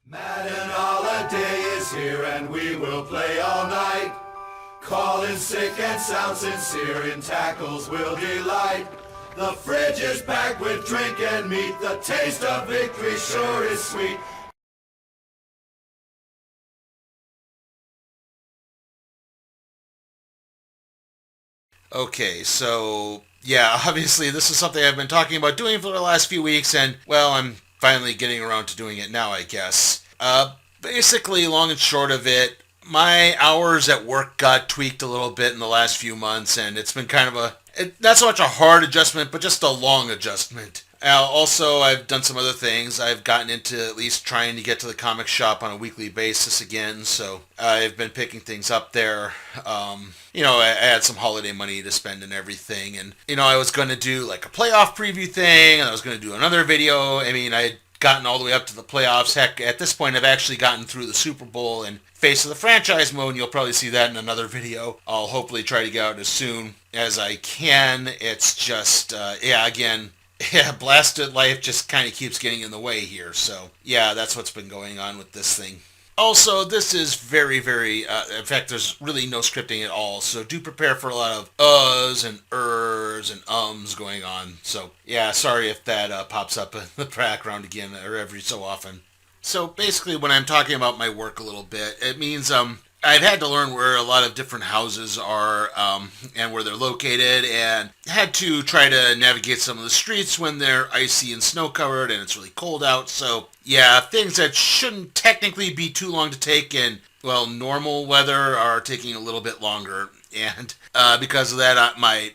Madden holiday is here and we will play all night. Call in sick and sound sincere, in tackles will delight. The fridge is packed with drink and meat, the taste of victory sure is sweet. Okay, so yeah, obviously this is something I've been talking about doing for the last few weeks, and well, I'm finally getting around to doing it now, I guess. Basically, long and short of it, my hours at work got tweaked a little bit in the last few months, and it's been kind of not so much a hard adjustment, but just a long adjustment. Also, I've done some other things. I've gotten into at least trying to get to the comic shop on a weekly basis again, so I've been picking things up there. I had some holiday money to spend and everything, and, I was going to do like a playoff preview thing, and I was going to do another video. I mean, I had gotten all the way up to the playoffs. Heck, at this point, I've actually gotten through the Super Bowl and face of the franchise mode, and you'll probably see that in another video. I'll hopefully try to get out as soon as I can. It's just, again, blasted life just kind of keeps getting in the way here. So, yeah, that's what's been going on with this thing. Also, this is very, very, in fact, there's really no scripting at all, so do prepare for a lot of uhs and ers and ums going on. So, yeah, sorry if that pops up in the background again or every so often. So, basically, when I'm talking about my work a little bit, it means I've had to learn where a lot of different houses are and where they're located, and had to try to navigate some of the streets when they're icy and snow covered and it's really cold out. So yeah, things that shouldn't technically be too long to take in, well, normal weather are taking a little bit longer. And because of that, I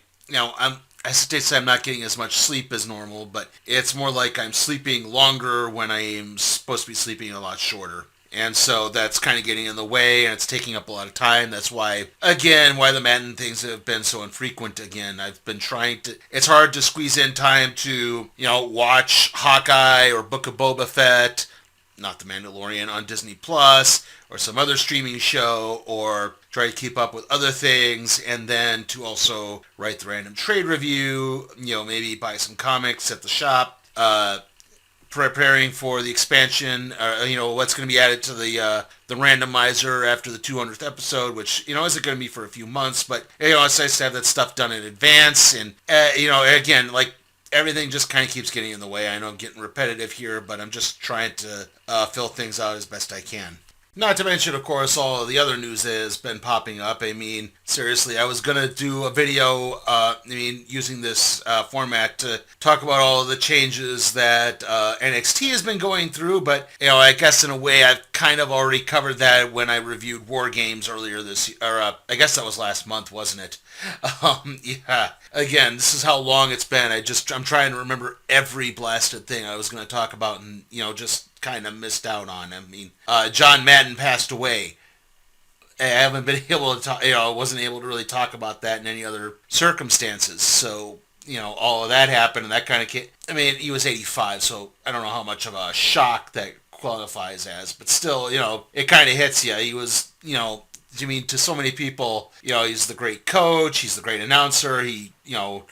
hesitate to say I'm not getting as much sleep as normal, but it's more like I'm sleeping longer when I'm supposed to be sleeping a lot shorter. And so that's kind of getting in the way, and it's taking up a lot of time. That's why, again, why the Madden things have been so infrequent again. I've been trying to, it's hard to squeeze in time to, watch Hawkeye or Book of Boba Fett, not The Mandalorian, on Disney Plus, or some other streaming show, or try to keep up with other things, and then to also write the random trade review, maybe buy some comics at the shop, preparing for the expansion, what's going to be added to the randomizer after the 200th episode, which, isn't going to be for a few months, but, it's nice to have that stuff done in advance, and, again, like, everything just kind of keeps getting in the way. I know I'm getting repetitive here, but I'm just trying to fill things out as best I can. Not to mention, of course, all of the other news that has been popping up. I mean, seriously, I was going to do a video, using this format to talk about all of the changes that NXT has been going through, but, I guess in a way I've kind of already covered that when I reviewed War Games earlier this year, or I guess that was last month, wasn't it? Yeah. Again, this is how long it's been. I'm trying to remember every blasted thing I was going to talk about and, just kind of missed out on. I mean, John Madden passed away. I haven't been able to talk, wasn't able to really talk about that in any other circumstances. So, all of that happened and that kind of came. I mean, he was 85, so I don't know how much of a shock that qualifies as, but still, it kind of hits you. He was, to so many people, he's the great coach, he's the great announcer, he,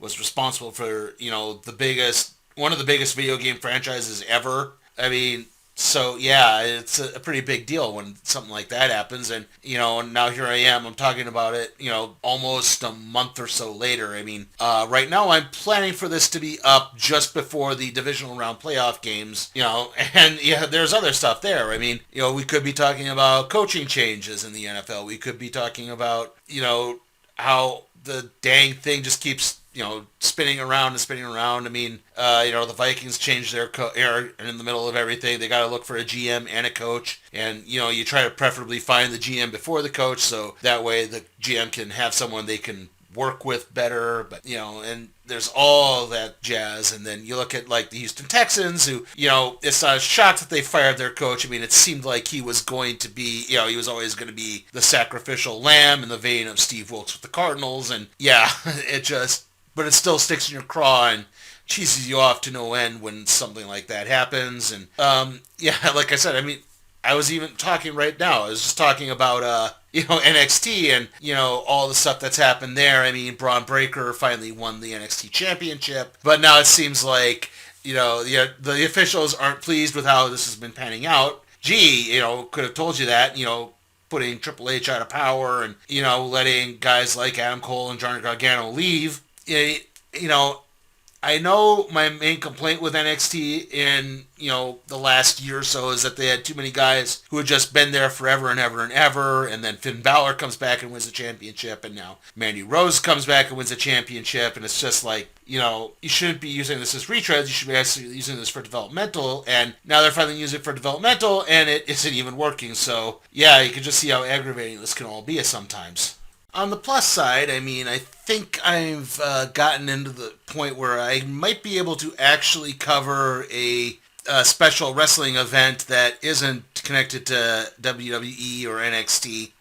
was responsible for, one of the biggest video game franchises ever. I mean, so yeah, it's a pretty big deal when something like that happens, and, now here I am, I'm talking about it, almost a month or so later. I mean, right now I'm planning for this to be up just before the divisional round playoff games, and yeah, there's other stuff there. I mean, we could be talking about coaching changes in the NFL. We could be talking about, how the dang thing just keeps spinning around and spinning around. I mean, the Vikings changed their and in the middle of everything, they got to look for a GM and a coach. And, you try to preferably find the GM before the coach, so that way the GM can have someone they can work with better. But, and there's all that jazz. And then you look at, like, the Houston Texans, who, it's not a shock that they fired their coach. I mean, it seemed like he was going to be, he was always going to be the sacrificial lamb in the vein of Steve Wilkes with the Cardinals. And, yeah, but it still sticks in your craw and cheeses you off to no end when something like that happens. And, like I said, I mean, I was even talking right now. I was just talking about, NXT and, all the stuff that's happened there. I mean, Braun Breaker finally won the NXT championship, but now it seems like, the officials aren't pleased with how this has been panning out. gee, could have told you that, putting Triple H out of power and, letting guys like Adam Cole and Johnny Gargano leave. I know my main complaint with NXT in, the last year or so is that they had too many guys who had just been there forever and ever and ever, and then Finn Balor comes back and wins the championship, and now Mandy Rose comes back and wins the championship, and it's just like, you shouldn't be using this as retreads, you should be actually using this for developmental, and now they're finally using it for developmental, and it isn't even working, so yeah, you can just see how aggravating this can all be sometimes. On the plus side, I think I've gotten into the point where I might be able to actually cover a special wrestling event that isn't connected to WWE or NXT.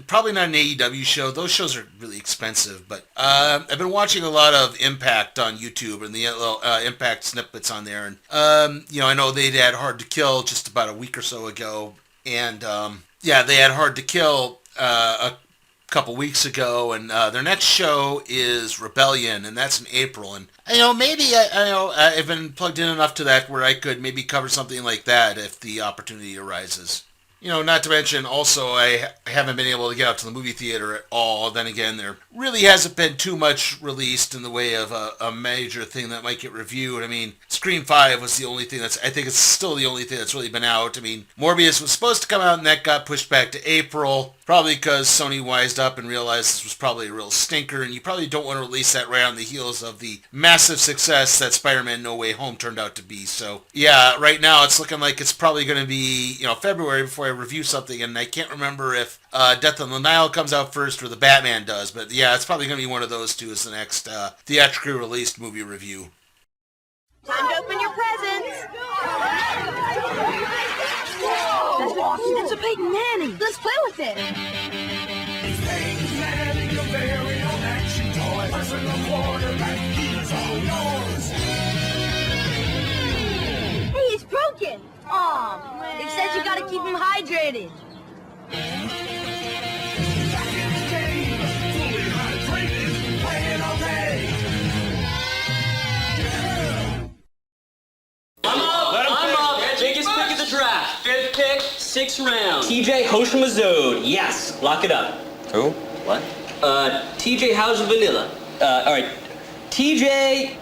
Probably not an AEW show. Those shows are really expensive, but I've been watching a lot of Impact on YouTube and the little Impact snippets on there. And, I know they had Hard to Kill just about a week or so ago. And, they had Hard to Kill a couple weeks ago, and their next show is Rebellion, and that's in April. And maybe I've been plugged in enough to that where I could maybe cover something like that if the opportunity arises. Not to mention also I haven't been able to get out to the movie theater at all. Then again, there really hasn't been too much released in the way of a major thing that might get reviewed. Scream 5 was the only thing I think it's still the only thing that's really been out. Morbius was supposed to come out and that got pushed back to April, probably because Sony wised up and realized this was probably a real stinker, and you probably don't want to release that right on the heels of the massive success that Spider-Man No Way Home turned out to be. So yeah, right now it's looking like it's probably going to be, February before I review something, and I can't remember if Death on the Nile comes out first or the Batman does, but yeah, it's probably going to be one of those two as the next theatrically released movie review. Time to open your presents! It's a Peyton Manning! Let's play with it! Peyton Manning, your very own action toy. Personal quarterback, he's all yours. Hey, it's broken! Aw, man. It says you gotta keep him hydrated. Back in the game, fully hydrated, playing all day. I'm up. Biggest pick of the draft. 5th pick, 6th round. TJ Hoshimazode. Yes, lock it up. Who? What? TJ, how's the vanilla? All right. TJ,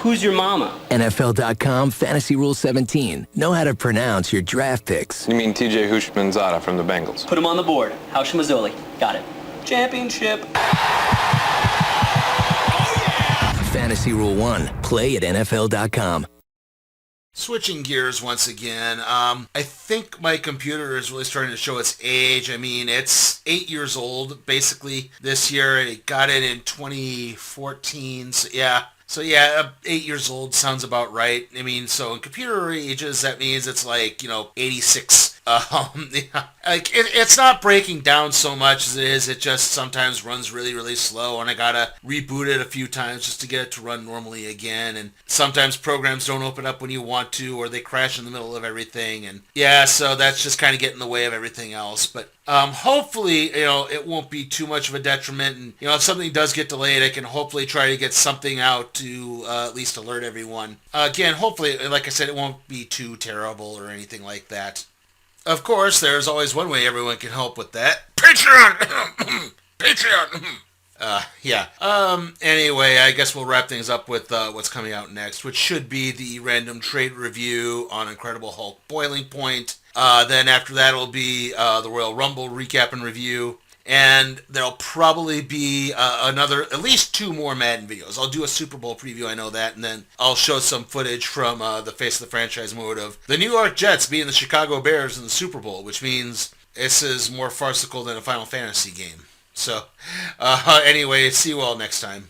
who's your mama? NFL.com Fantasy Rule 17. Know how to pronounce your draft picks. You mean TJ Houshmandzadeh from the Bengals? Put him on the board. Hoshimazole. Got it. Championship. Fantasy Rule 1. Play at NFL.com. Switching gears once again, I think my computer is really starting to show its age. It's 8 years old, basically, this year. I got it in 2014, so yeah. 8 years old sounds about right. So in computer ages, that means it's 86. It's not breaking down so much as it is. It just sometimes runs really, really slow, and I gotta reboot it a few times just to get it to run normally again. And sometimes programs don't open up when you want to, or they crash in the middle of everything. And yeah, so that's just kind of getting in the way of everything else. But hopefully, it won't be too much of a detriment. And, if something does get delayed, I can hopefully try to get something out to at least alert everyone. Again, hopefully, like I said, it won't be too terrible or anything like that. Of course, there's always one way everyone can help with that. Patreon! Patreon! Anyway, I guess we'll wrap things up with what's coming out next, which should be the random trade review on Incredible Hulk Boiling Point. Then after that, it'll be the Royal Rumble recap and review. And there'll probably be at least 2 more Madden videos. I'll do a Super Bowl preview, I know that, and then I'll show some footage from the Face of the Franchise mode of the New York Jets beating the Chicago Bears in the Super Bowl, which means this is more farcical than a Final Fantasy game. So, anyway, see you all next time.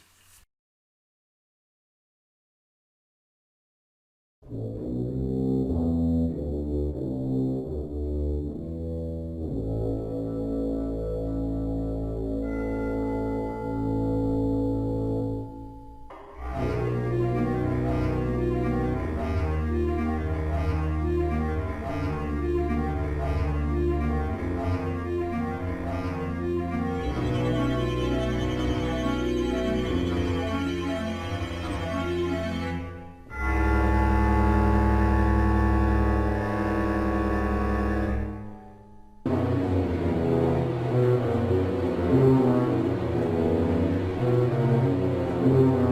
Bye.